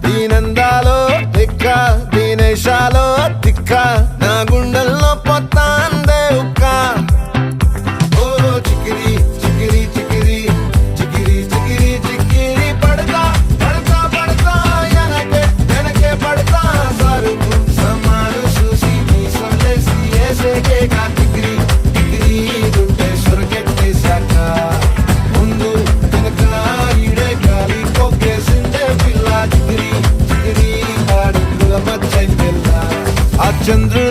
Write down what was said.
దీనందాలో తిక్క దీనేశాలో తిక్క నా గుండెల్లో పొత్తాందే ఉక్క ఓ చికిరి చికిరి చికిరి చికిరి చికిరి చికిరి పడతా పడతా పడతా వెనకే పడతా సరుకు సమాను చూసి నీ సందేశి ఏసేకే కా చికిరి చికిరి దుంటే సొరకెట్టేశాక ముందు వెనక ఈడే గాలి కొక్కేసిందే పిల్ల చికిరి చికిరి ఆడుకుల మధ్య పిల్ల ఆ చంద్రుడు